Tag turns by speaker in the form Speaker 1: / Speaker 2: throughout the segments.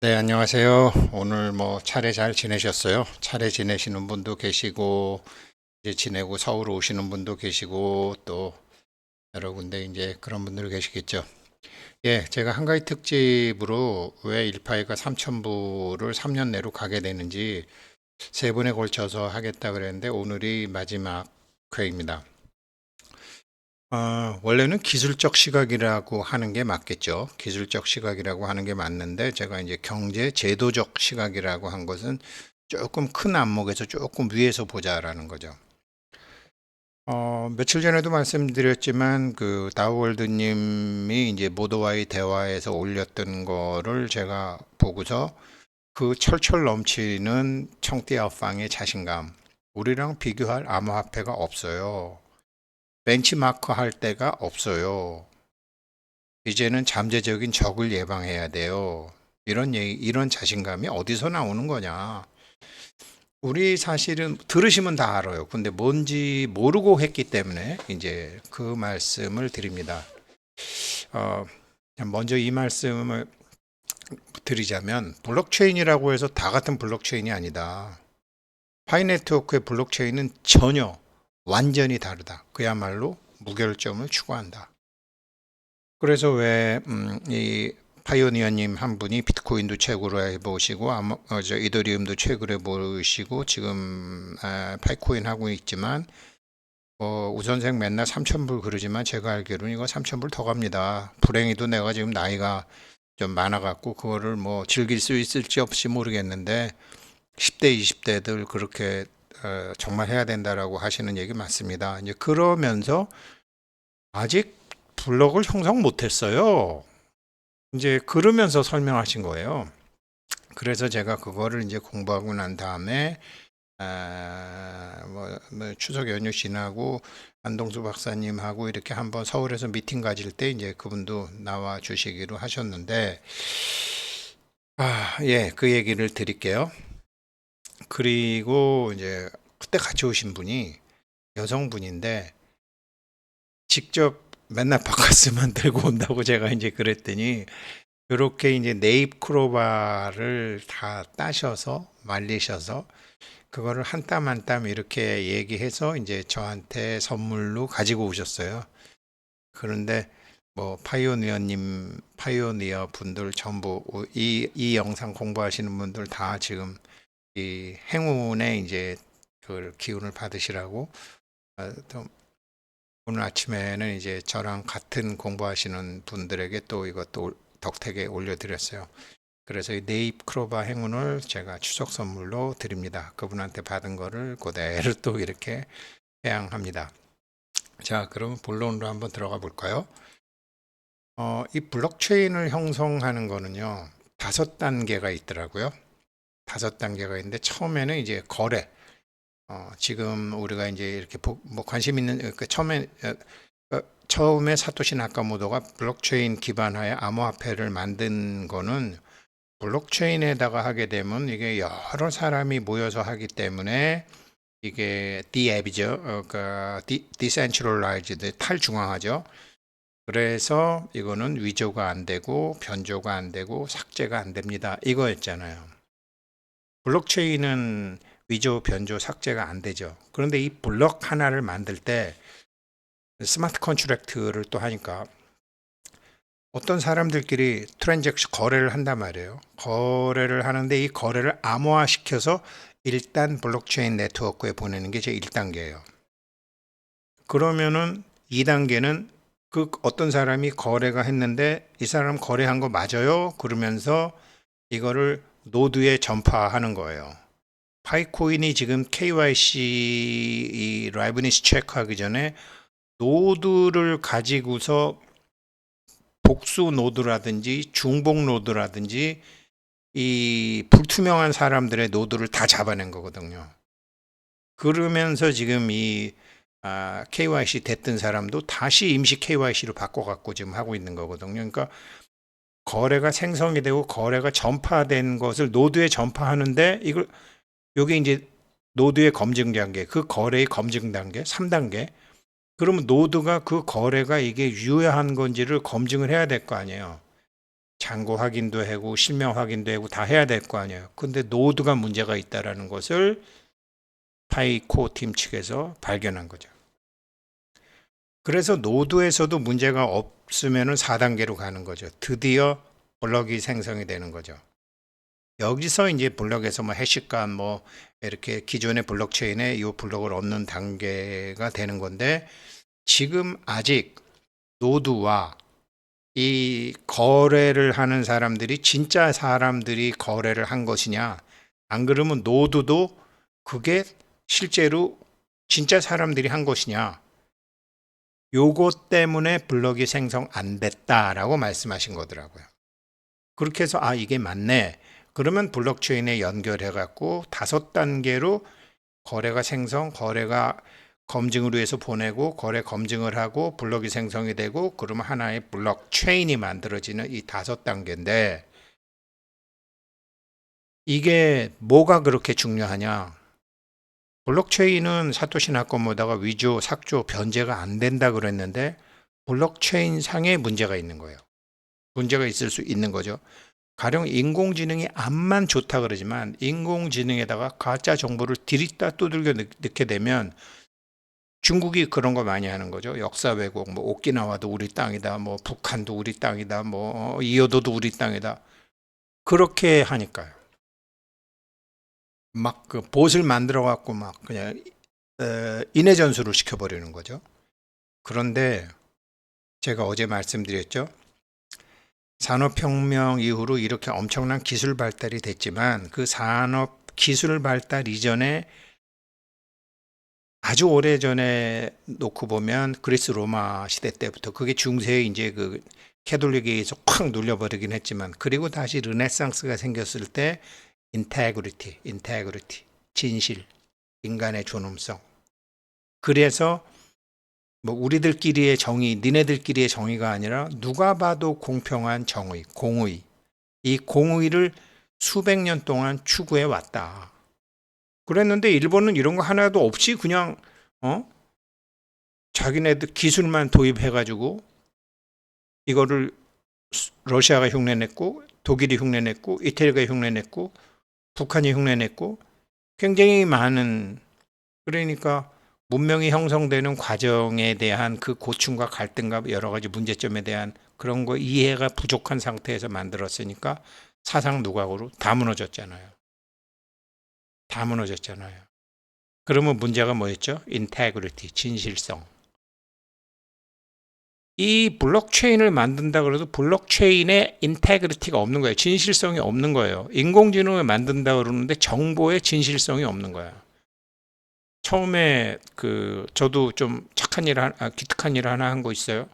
Speaker 1: 네, 안녕하세요. 오늘 차례 잘 지내셨어요? 차례 지내시는 분도 계시고, 이제 지내고 서울 오시는 분도 계시고, 또 여러 군데 이제 그런 분들 계시겠죠. 예, 제가 한가위 특집으로 왜 일파이가 3,000부를 3년 내로 가게 되는지 세 번에 걸쳐서 하겠다 그랬는데 오늘이 마지막 회입니다. 원래는 기술적 시각이라고 하는 게 맞겠죠. 기술적 시각이라고 하는 게 맞는데 제가 이제 경제 제도적 시각이라고 한 것은 조금 큰 안목에서 조금 위에서 보자라는 거죠. 며칠 전에도 말씀드렸지만 그 다우월드님이 이제 모두와의 대화에서 올렸던 거를 제가 보고서 그 철철 넘치는 청띠아팡의 자신감, 우리랑 비교할 암호화폐가 없어요. 벤치마크 할 데가 없어요. 이제는 잠재적인 적을 예방해야 돼요. 이런 자신감이 어디서 나오는 거냐? 우리 사실은 들으시면 다 알아요. 근데 뭔지 모르고 했기 때문에 이제 그 말씀을 드립니다. 어, 먼저 이 말씀을 드리자면 블록체인이라고 해서 다 같은 블록체인이 아니다. 파이 네트워크의 블록체인은 전혀 완전히 다르다. 그야말로 무결점을 추구한다. 그래서 이 파이오니어님 한 분이 비트코인도 최고로 해보시고 이더리움도 최고로 해보시고 지금 파이코인 하고 있지만 우선생 맨날 3,000불 그러지만 제가 알기로는 이거 3,000불 더 갑니다. 불행히도 내가 지금 나이가 좀 많아갖고 그거를 즐길 수 있을지 없이 모르겠는데 10대, 20대들 그렇게 정말 해야 된다라고 하시는 얘기 맞습니다. 이제 그러면서 아직 블럭을 형성 못했어요. 이제 그러면서 설명하신 거예요. 그래서 제가 그거를 이제 공부하고 난 다음에 추석 연휴 지나고 안동수 박사님하고 이렇게 한번 서울에서 미팅 가질 때 이제 그분도 나와 주시기로 하셨는데 예, 그 얘기를 드릴게요. 그리고 이제 그때 같이 오신 분이 여성분인데 직접 맨날 바카스만 들고 온다고 제가 이제 그랬더니 이렇게 이제 네잎 크로바를 다 따셔서 말리셔서 그거를 한 땀 한 땀 이렇게 얘기해서 이제 저한테 선물로 가지고 오셨어요. 그런데 파이오니어 분들 전부 이 영상 공부하시는 분들 다 지금 이 행운의 이제 그 기운을 받으시라고 또 오늘 아침에는 이제 저랑 같은 공부하시는 분들에게 또 이것도 덕택에 올려드렸어요. 그래서 이 네잎 크로바 행운을 제가 추석 선물로 드립니다. 그분한테 받은 거를 그대로 또 이렇게 회양합니다. 자, 그럼 본론으로 한번 들어가 볼까요? 이 블록체인을 형성하는 거는요, 5단계가 있더라고요. 5단계가 있는데 처음에는 이제 거래. 지금 우리가 이제 이렇게 관심 있는 그 처음에 사토시 나카모토가 블록체인 기반하에 암호화폐를 만든 거는 블록체인에다가 하게 되면 이게 여러 사람이 모여서 하기 때문에 이게 디앱이죠. 디센트럴라이즈드 탈중앙화죠. 그래서 이거는 위조가 안 되고 변조가 안 되고 삭제가 안 됩니다. 이거였잖아요. 블록체인은 위조, 변조, 삭제가 안 되죠. 그런데 이 블록 하나를 만들 때 스마트 컨트랙트를 또 하니까 어떤 사람들끼리 트랜잭션 거래를 한단 말이에요. 거래를 하는데 이 거래를 암호화시켜서 일단 블록체인 네트워크에 보내는 게 제 1단계예요. 그러면은 2단계는 그 어떤 사람이 거래가 했는데 이 사람 거래한 거 맞아요? 그러면서 이거를 노드에 전파하는 거예요. 파이코인이 지금 KYC 이 라이브니스 체크하기 전에 노드를 가지고서 복수 노드라든지 중복 노드라든지 이 불투명한 사람들의 노드를 다 잡아낸 거거든요. 그러면서 지금 이 KYC 됐던 사람도 다시 임시 KYC로 바꿔갖고 지금 하고 있는 거거든요. 그러니까 거래가 생성이 되고 거래가 전파된 것을 노드에 전파하는데 이걸 요게 이제 노드의 검증 단계, 그 거래의 검증 단계, 3단계. 그러면 노드가 그 거래가 이게 유효한 건지를 검증을 해야 될 거 아니에요. 잔고 확인도 하고 실명 확인도 하고 다 해야 될 거 아니에요. 근데 노드가 문제가 있다라는 것을 파이코 팀 측에서 발견한 거죠. 그래서 노드에서도 문제가 없으면 4단계로 가는 거죠. 드디어 블럭이 생성이 되는 거죠. 여기서 이제 블럭에서 뭐 해시값 뭐 이렇게 기존의 블록체인에 이 블럭을 얻는 단계가 되는 건데, 지금 아직 노드와 이 거래를 하는 사람들이 진짜 사람들이 거래를 한 것이냐, 안 그러면 노드도 그게 실제로 진짜 사람들이 한 것이냐, 요것 때문에 블럭이 생성 안 됐다라고 말씀하신 거더라고요. 그렇게 해서 아, 이게 맞네. 그러면 블록체인에 연결해 갖고 5단계로 거래가 생성, 거래가 검증을 위해서 보내고, 거래 검증을 하고 블록이 생성이 되고, 그러면 하나의 블록체인이 만들어지는 이 5단계인데, 이게 뭐가 그렇게 중요하냐? 블록체인은 사토시 나카모토가 위조, 삭조, 변제가 안 된다 그랬는데, 블록체인 상에 문제가 있는 거예요. 문제가 있을 수 있는 거죠. 가령 인공지능이 암만 좋다 그러지만 인공지능에다가 가짜 정보를 들이다 두들겨 넣게 되면, 중국이 그런 거 많이 하는 거죠. 역사 왜곡, 뭐 오키나와도 우리 땅이다, 뭐 북한도 우리 땅이다, 뭐 이어도도 우리 땅이다. 그렇게 하니까요. 막 그 봇을 만들어 갖고 막 그냥 인해 전술을 시켜버리는 거죠. 그런데 제가 어제 말씀드렸죠. 산업혁명 이후로 이렇게 엄청난 기술 발달이 됐지만, 그 산업 기술 발달 이전에 아주 오래전에 놓고 보면 그리스 로마 시대 때부터 그게 중세에 이제 그 캐톨릭에 의해서 콱 눌려버리긴 했지만, 그리고 다시 르네상스가 생겼을 때 인테그리티, 진실, 인간의 존엄성. 그래서 뭐 우리들끼리의 정의, 니네들끼리의 정의가 아니라 누가 봐도 공평한 정의, 공의. 이 공의를 수백 년 동안 추구해 왔다. 그랬는데 일본은 이런 거 하나도 없이 그냥 자기네들 기술만 도입해가지고 이거를 러시아가 흉내냈고, 독일이 흉내냈고, 이태리가 흉내냈고, 북한이 흉내냈고, 굉장히 많은, 그러니까 문명이 형성되는 과정에 대한 그 고충과 갈등과 여러 가지 문제점에 대한 그런 거 이해가 부족한 상태에서 만들었으니까 사상 누각으로 다 무너졌잖아요. 다 무너졌잖아요. 그러면 문제가 뭐였죠? 인테그리티, 진실성. 이 블록체인을 만든다 그래도 블록체인에 인테그리티가 없는 거예요. 진실성이 없는 거예요. 인공지능을 만든다 그러는데 정보에 진실성이 없는 거예요. 처음에 저도 좀 착한 기특한 일 하나 한 거 있어요.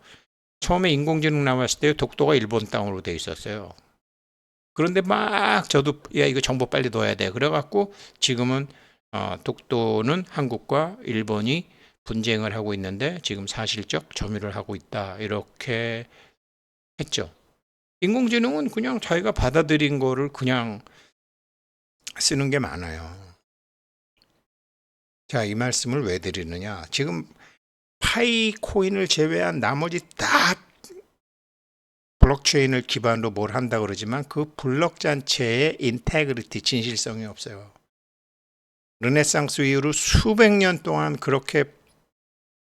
Speaker 1: 처음에 인공지능 나왔을 때 독도가 일본 땅으로 돼 있었어요. 그런데 막 저도 야, 이거 정보 빨리 넣어야 돼. 그래갖고 지금은 독도는 한국과 일본이 분쟁을 하고 있는데 지금 사실적 점유를 하고 있다. 이렇게 했죠. 인공지능은 그냥 자기가 받아들인 거를 그냥 쓰는 게 많아요. 자, 이 말씀을 왜 드리느냐. 지금 파이 코인을 제외한 나머지 다 블록체인을 기반으로 뭘 한다 그러지만 그 블록 자체의 인테그리티, 진실성이 없어요. 르네상스 이후로 수백 년 동안 그렇게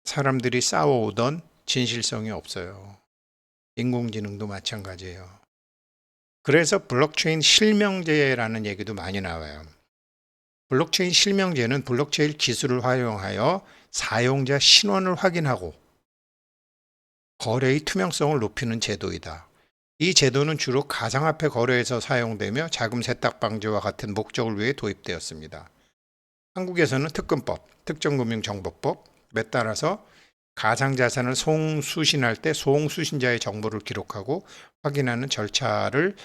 Speaker 1: 사람들이 싸워오던 진실성이 없어요. 인공지능도 마찬가지예요. 그래서 블록체인 실명제라는 얘기도 많이 나와요. 블록체인 실명제는 블록체인 기술을 활용하여 사용자 신원을 확인하고 거래의 투명성을 높이는 제도이다. 이 제도는 주로 가상화폐 거래에서 사용되며 자금 세탁 방지와 같은 목적을 위해 도입되었습니다. 한국에서는 특금법, 특정금융정보법에 따라서 가상자산을 송수신할 때 송수신자의 정보를 기록하고 확인하는 절차를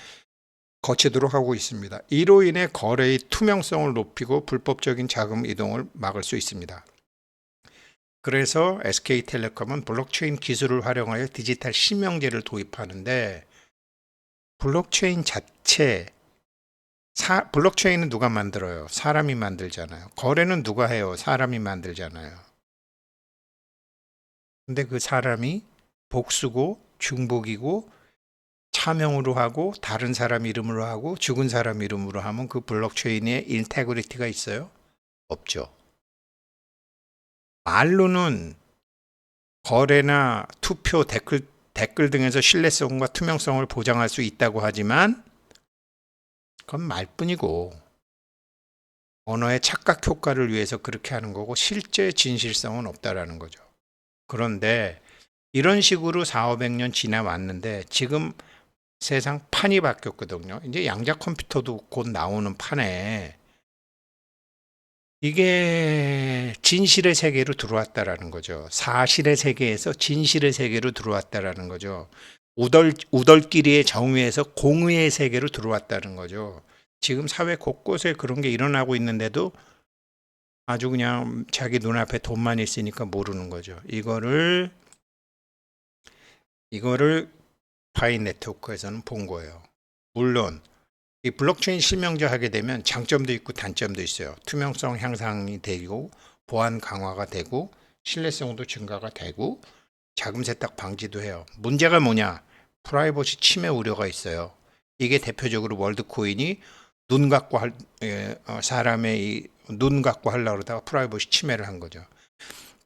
Speaker 1: 거치도록 하고 있습니다. 이로 인해 거래의 투명성을 높이고 불법적인 자금 이동을 막을 수 있습니다. 그래서 SK텔레콤은 블록체인 기술을 활용하여 디지털 실명제를 도입하는데, 블록체인 자체, 블록체인은 누가 만들어요? 사람이 만들잖아요. 거래는 누가 해요? 사람이 만들잖아요. 근데 그 사람이 복수고 중복이고 차명으로 하고 다른 사람 이름으로 하고 죽은 사람 이름으로 하면 그 블록체인에 인테그리티가 있어요? 없죠. 말로는 거래나 투표, 댓글 등에서 신뢰성과 투명성을 보장할 수 있다고 하지만 그건 말뿐이고 언어의 착각 효과를 위해서 그렇게 하는 거고 실제 진실성은 없다라는 거죠. 그런데 이런 식으로 4, 500년 지나왔는데 지금 세상 판이 바뀌었거든요. 이제 양자 컴퓨터도 곧 나오는 판에 이게 진실의 세계로 들어왔다라는 거죠. 사실의 세계에서 진실의 세계로 들어왔다라는 거죠. 우덜끼리의 정의에서 공의의 세계로 들어왔다는 거죠. 지금 사회 곳곳에 그런 게 일어나고 있는데도 아주 그냥 자기 눈앞에 돈만 있으니까 모르는 거죠. 이거를 파인 네트워크에서는 본 거예요. 물론 이 블록체인 실명제 하게 되면 장점도 있고 단점도 있어요. 투명성 향상이 되고 보안 강화가 되고 신뢰성도 증가가 되고 자금 세탁 방지도 해요. 문제가 뭐냐? 프라이버시 침해 우려가 있어요. 이게 대표적으로 월드코인이 눈 갖고 사람의 눈 갖고 하려고 그러다가 프라이버시 침해를 한 거죠.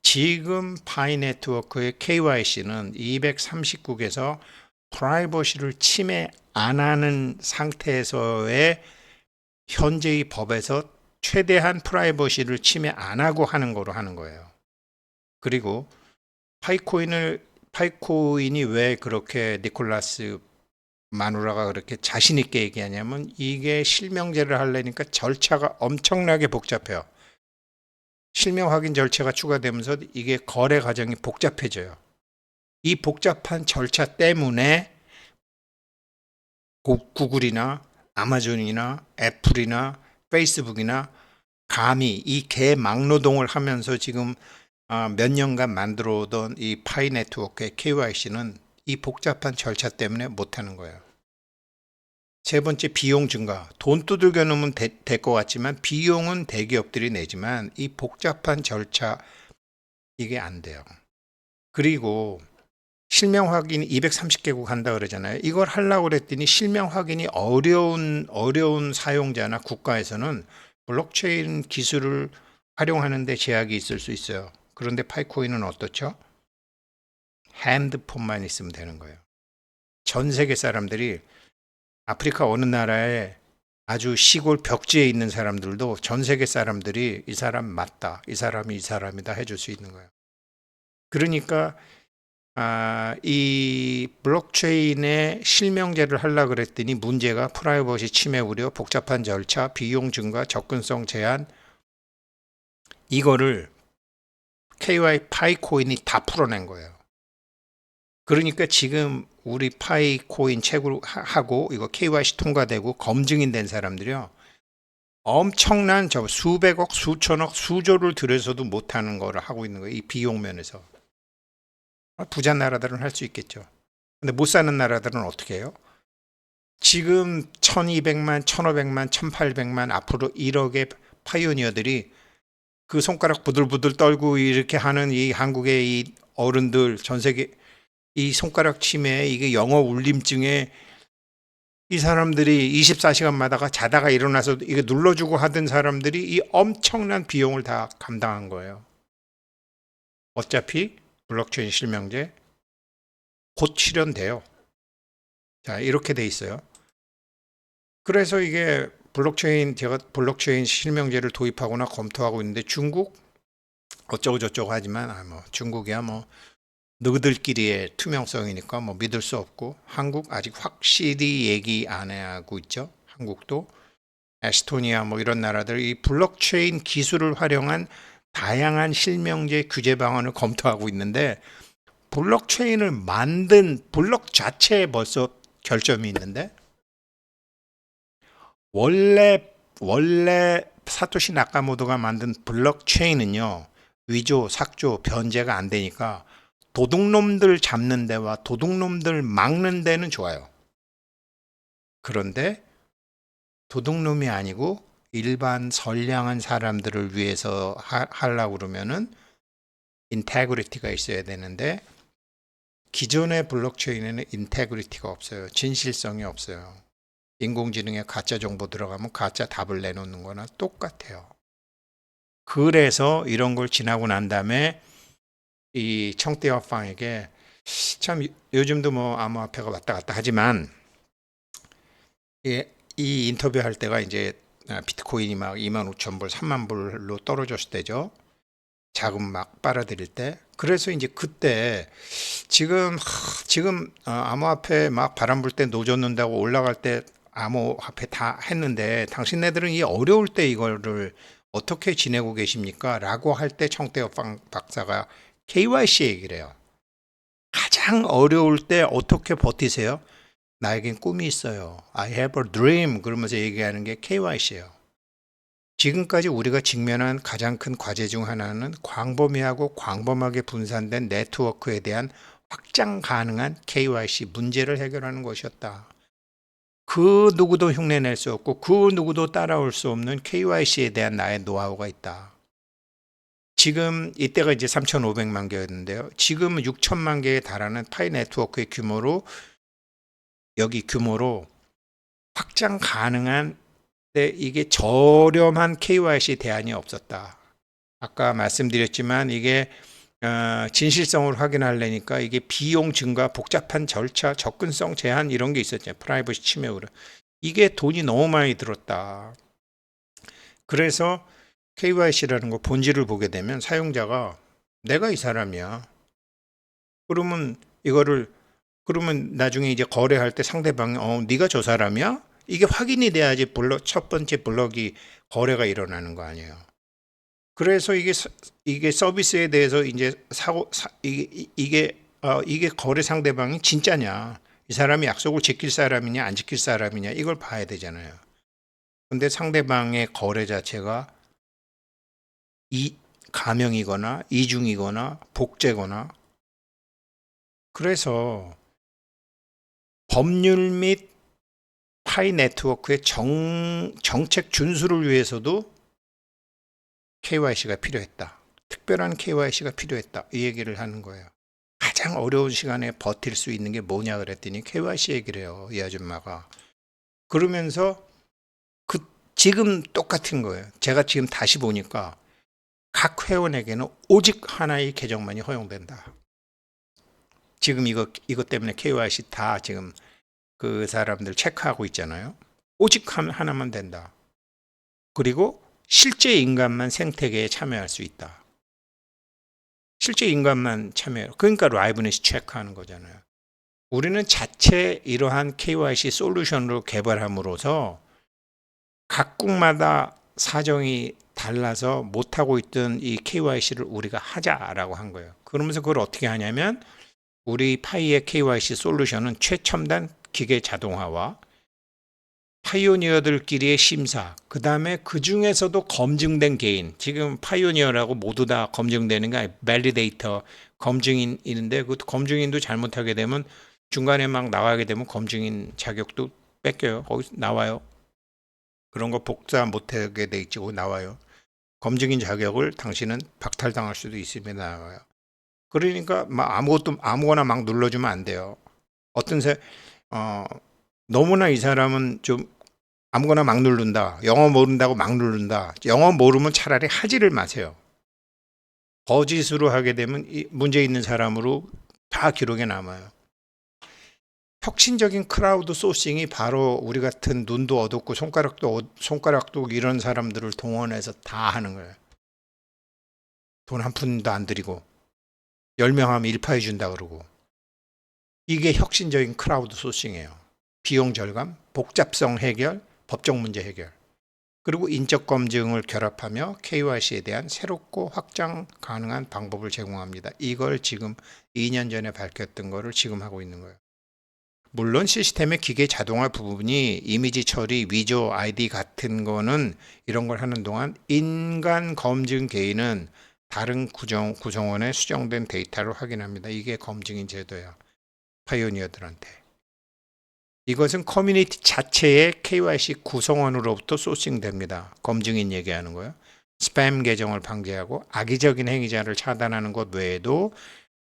Speaker 1: 지금 파이 네트워크의 KYC는 230국에서 프라이버시를 침해 안 하는 상태에서의 현재의 법에서 최대한 프라이버시를 침해 안 하고 하는 거로 하는 거예요. 그리고 파이코인이 왜 그렇게 니콜라스 마누라가 그렇게 자신 있게 얘기하냐면 이게 실명제를 하려니까 절차가 엄청나게 복잡해요. 실명 확인 절차가 추가되면서 이게 거래 과정이 복잡해져요. 이 복잡한 절차 때문에 구글이나 아마존이나 애플이나 페이스북이나 감히 이 개막노동을 하면서 지금 몇 년간 만들어 오던 이 파이 네트워크의 KYC는 이 복잡한 절차 때문에 못하는 거예요. 세 번째, 비용 증가. 돈 두들겨 놓으면 될 것 같지만 비용은 대기업들이 내지만 이 복잡한 절차 이게 안 돼요. 그리고 실명 확인이 230개국 한다 그러잖아요. 이걸 하려고 그랬더니 실명 확인이 어려운 사용자나 국가에서는 블록체인 기술을 활용하는 데 제약이 있을 수 있어요. 그런데 파이코인은 어떻죠? 핸드폰만 있으면 되는 거예요. 전 세계 사람들이 아프리카 어느 나라에 아주 시골 벽지에 있는 사람들도 전 세계 사람들이 이 사람 맞다, 이 사람이 이 사람이다 해줄 수 있는 거예요. 그러니까 이 블록체인의 실명제를 하려고 그랬더니 문제가 프라이버시 침해 우려, 복잡한 절차, 비용 증가, 접근성 제한 이거를 KY 파이코인이 다 풀어낸 거예요. 그러니까 지금 우리 파이코인 채굴 하고 이거 KYC 통과되고 검증이 된 사람들이요. 엄청난 수백억, 수천억, 수조를 들여서도 못하는 거를 하고 있는 거예요. 이 비용 면에서. 부자 나라들은 할 수 있겠죠. 근데 못 사는 나라들은 어떻게 해요? 지금 1200만, 1500만, 1800만 앞으로 1억의 파이오니어들이 그 손가락 부들부들 떨고 이렇게 하는 이 한국의 이 어른들 전 세계 이 손가락 치매 이게 영어 울림증에 이 사람들이 24시간마다 자다가 일어나서 이거 눌러주고 하던 사람들이 이 엄청난 비용을 다 감당한 거예요. 어차피 블록체인 실명제 곧 실현돼요. 자, 이렇게 돼 있어요. 그래서 이게 제가 블록체인 실명제를 도입하거나 검토하고 있는데 중국 어쩌고 저쩌고 하지만 중국이야 너희들끼리의 투명성이니까 믿을 수 없고 한국 아직 확실히 얘기 안 하고 있죠. 한국도 에스토니아 이런 나라들 이 블록체인 기술을 활용한 다양한 실명제 규제 방안을 검토하고 있는데 블록체인을 만든 블록 자체에 벌써 결점이 있는데 원래 사토시 나카모토가 만든 블록체인은요. 위조, 삭조, 변제가 안 되니까 도둑놈들 잡는 데와 도둑놈들 막는 데는 좋아요. 그런데 도둑놈이 아니고 일반 선량한 사람들을 위해서 하려고 그러면은 인테그리티가 있어야 되는데 기존의 블록체인에는 인테그리티가 없어요. 진실성이 없어요. 인공지능에 가짜 정보 들어가면 가짜 답을 내놓는 거나 똑같아요. 그래서 이런 걸 지나고 난 다음에 이 청대화팡에게 참 요즘도 뭐 암호화폐가 왔다 갔다 하지만 이 인터뷰 할 때가 이제 비트코인이 막 25,000불, 3만 불로 떨어졌을 때죠. 자금 막 빨아들일 때. 그래서 이제 그때 지금 암호화폐 막 바람 불 때 노젓는다고 올라갈 때 암호화폐 다 했는데 당신네들은 이 어려울 때 이거를 어떻게 지내고 계십니까? 라고 할 때 청태엽 박사가 KYC 얘기를 해요. 가장 어려울 때 어떻게 버티세요? 나에겐 꿈이 있어요. I have a dream. 그러면서 얘기하는 게 KYC예요. 지금까지 우리가 직면한 가장 큰 과제 중 하나는 광범위하고 광범하게 분산된 네트워크에 대한 확장 가능한 KYC 문제를 해결하는 것이었다. 그 누구도 흉내낼 수 없고 그 누구도 따라올 수 없는 KYC에 대한 나의 노하우가 있다. 지금 이때가 이제 3,500만 개였는데요. 지금 6천만 개에 달하는 파이 네트워크의 규모로 확장 가능한 이게 저렴한 KYC 대안이 없었다. 아까 말씀드렸지만 이게 진실성을 확인하려니까 이게 비용 증가, 복잡한 절차, 접근성 제한 이런 게 있었죠. 프라이버시 침해 우려. 이게 돈이 너무 많이 들었다. 그래서 KYC라는 거 본질을 보게 되면 사용자가 내가 이 사람이야. 그러면 나중에 이제 거래할 때 상대방이 네가 저 사람이야? 이게 확인이 돼야지 첫 번째 블럭이 거래가 일어나는 거 아니에요. 그래서 이게 서비스에 대해서 이제 이게 거래 상대방이 진짜냐, 이 사람이 약속을 지킬 사람이냐 안 지킬 사람이냐 이걸 봐야 되잖아요. 근데 상대방의 거래 자체가 가명이거나 이중이거나 복제거나, 그래서 법률 및 파이 네트워크의 정책 준수를 위해서도 KYC가 필요했다. 특별한 KYC가 필요했다. 이 얘기를 하는 거예요. 가장 어려운 시간에 버틸 수 있는 게 뭐냐 그랬더니 KYC 얘기를 해요. 이 아줌마가. 그러면서 지금 똑같은 거예요. 제가 지금 다시 보니까 각 회원에게는 오직 하나의 계정만이 허용된다. 지금 이것 때문에 KYC 다 지금 그 사람들 체크하고 있잖아요. 오직 하나만 된다. 그리고 실제 인간만 생태계에 참여할 수 있다. 실제 인간만 참여해요. 그러니까 라이브니스 체크하는 거잖아요. 우리는 자체 이러한 KYC 솔루션으로 개발함으로써 각국마다 사정이 달라서 못하고 있던 이 KYC를 우리가 하자라고 한 거예요. 그러면서 그걸 어떻게 하냐면 우리 파이의 KYC 솔루션은 최첨단 기계 자동화와 파이오니어들끼리의 심사, 그 다음에 그 중에서도 검증된 개인, 지금 파이오니어라고 모두 다 검증되는 게 밸리데이터, 검증인 있는데 그 검증인도 잘못하게 되면 중간에 막 나가게 되면 검증인 자격도 뺏겨요. 거기서 나와요. 그런 거 복사 못하게 돼 있고 나와요. 검증인 자격을 당신은 박탈당할 수도 있으며 나와요. 그러니까 막 아무거나 막 눌러주면 안 돼요. 너무나 이 사람은 좀 아무거나 막 누른다. 영어 모른다고 막 누른다. 영어 모르면 차라리 하지를 마세요. 거짓으로 하게 되면 문제 있는 사람으로 다 기록에 남아요. 혁신적인 크라우드 소싱이 바로 우리 같은 눈도 어둡고 손가락도 이런 사람들을 동원해서 다 하는 거예요. 돈 한 푼도 안 들이고 10명 하면 1파해 준다 그러고. 이게 혁신적인 크라우드 소싱이에요. 비용 절감, 복잡성 해결, 법적 문제 해결, 그리고 인적 검증을 결합하며 KYC에 대한 새롭고 확장 가능한 방법을 제공합니다. 이걸 지금 2년 전에 밝혔던 거를 지금 하고 있는 거예요. 물론 시스템의 기계 자동화 부분이 이미지 처리, 위조, 아이디 같은 거는 이런 걸 하는 동안 인간 검증 개인은 다른 구성원의 수정된 데이터를 확인합니다. 이게 검증인 제도야. 파이오니어들한테. 이것은 커뮤니티 자체의 KYC 구성원으로부터 소싱됩니다. 검증인 얘기하는 거예요. 스팸 계정을 방지하고 악의적인 행위자를 차단하는 것 외에도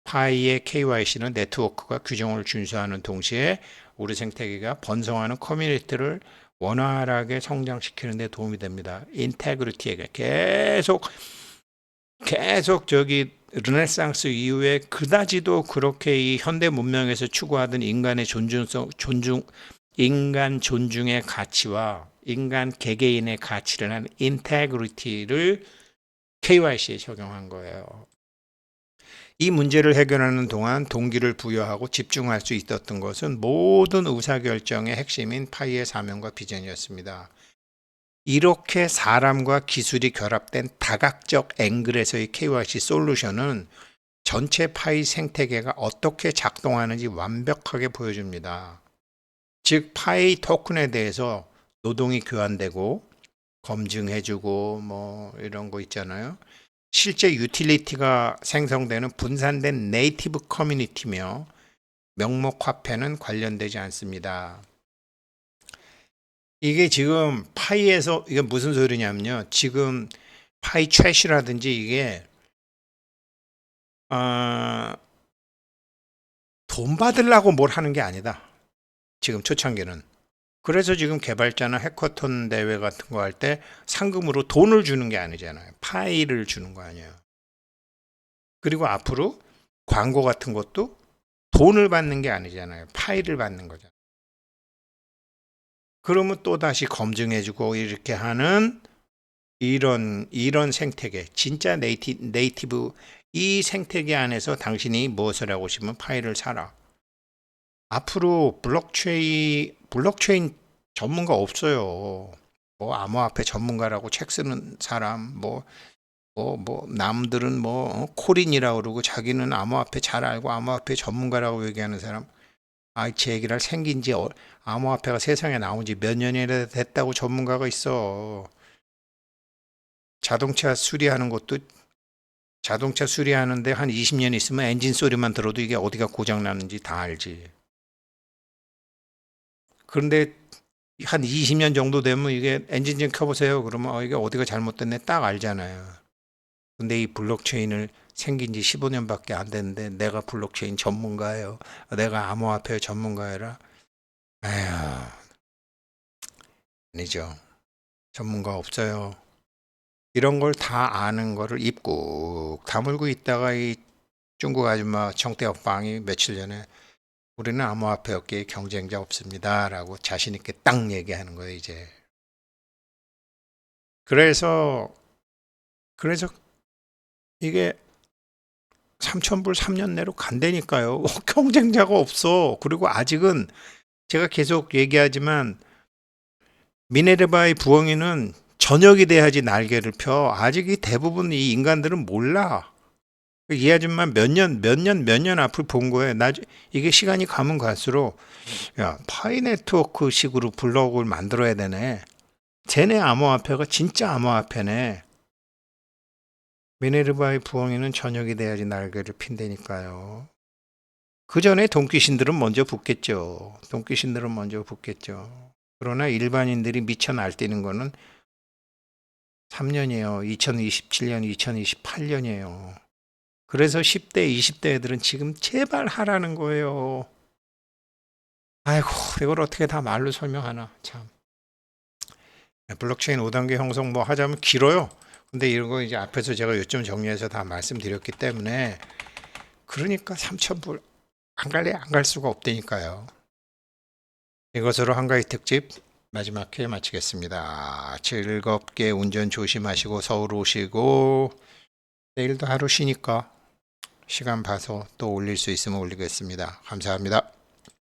Speaker 1: 파이의 KYC는 네트워크가 규정을 준수하는 동시에 우리 생태계가 번성하는 커뮤니티를 원활하게 성장시키는 데 도움이 됩니다. 인테그리티에 계속 저기 르네상스 이후에 그다지도 그렇게 이 현대 문명에서 추구하던 인간의 인간 존중의 가치와 인간 개개인의 가치를 한 인테그리티를 KYC에 적용한 거예요. 이 문제를 해결하는 동안 동기를 부여하고 집중할 수 있었던 것은 모든 의사결정의 핵심인 파이의 사명과 비전이었습니다. 이렇게 사람과 기술이 결합된 다각적 앵글에서의 KYC 솔루션은 전체 파이 생태계가 어떻게 작동하는지 완벽하게 보여줍니다. 즉 파이 토큰에 대해서 노동이 교환되고 검증해주고 뭐 이런 거 있잖아요. 실제 유틸리티가 생성되는 분산된 네이티브 커뮤니티며 명목 화폐는 관련되지 않습니다. 이게 지금 파이에서 이게 무슨 소리냐면요. 지금 파이 트래시라든지 이게 돈 받으려고 뭘 하는 게 아니다. 지금 초창기는. 그래서 지금 개발자나 해커톤 대회 같은 거 할 때 상금으로 돈을 주는 게 아니잖아요. 파이를 주는 거 아니에요. 그리고 앞으로 광고 같은 것도 돈을 받는 게 아니잖아요. 파이를 받는 거죠. 그러면 또 다시 검증해주고 이렇게 하는 이런 생태계, 진짜 네이티브 이 생태계 안에서 당신이 무엇을 하고 싶으면 파이를 사라. 앞으로 블록체인 전문가 없어요. 뭐 암호화폐 전문가라고 책 쓰는 사람, 남들은 코린이라고 그러고 자기는 암호화폐 잘 알고 암호화폐 전문가라고 얘기하는 사람. 제 얘기를 생긴 지 암호화폐가 세상에 나온 지 몇 년이나 됐다고 전문가가 있어. 자동차 수리하는데 한 20년 있으면 엔진 소리만 들어도 이게 어디가 고장 나는지 다 알지. 그런데 한 20년 정도 되면 이게 엔진 좀 켜보세요. 그러면 이게 어디가 잘못됐네 딱 알잖아요. 근데 이 블록체인을 생긴 지 15년밖에 안 됐는데 내가 블록체인 전문가예요. 내가 암호화폐 전문가라. 에휴, 아니죠. 전문가 없어요. 이런 걸 다 아는 거를 입 꾹 다물고 있다가 이 중국 아줌마 정태업방이 며칠 전에 우리는 암호화폐 업계에 경쟁자 없습니다 라고 자신 있게 딱 얘기하는 거예요 이제. 그래서 이게 3,000불 3년 내로 간다니까요. 경쟁자가 없어. 그리고 아직은 제가 계속 얘기하지만 미네르바의 부엉이는 저녁이 돼야지 날개를 펴. 아직 이 대부분 이 인간들은 몰라. 이 아줌마 몇 년 앞을 본 거예요. 이게 시간이 가면 갈수록 야 파이 네트워크 식으로 블록을 만들어야 되네. 쟤네 암호화폐가 진짜 암호화폐네. 미네르바의 부엉이는 저녁이 돼야지 날개를 핀다니까요. 그 전에 돈귀신들은 먼저 붙겠죠. 그러나 일반인들이 미쳐 날뛰는 거는 3년이에요. 2027년, 2028년이에요. 그래서 10대, 20대 애들은 지금 제발 하라는 거예요. 아이고, 이걸 어떻게 다 말로 설명하나, 참. 블록체인 5단계 형성 하자면 길어요. 근데 이런 거 이제 앞에서 제가 요점 정리해서 다 말씀드렸기 때문에 그러니까 3,000불 안 갈 수가 없다니까요. 이것으로 한가위 특집 마지막 회 마치겠습니다. 즐겁게 운전 조심하시고 서울 오시고 내일도 하루 쉬니까 시간 봐서 또 올릴 수 있으면 올리겠습니다. 감사합니다.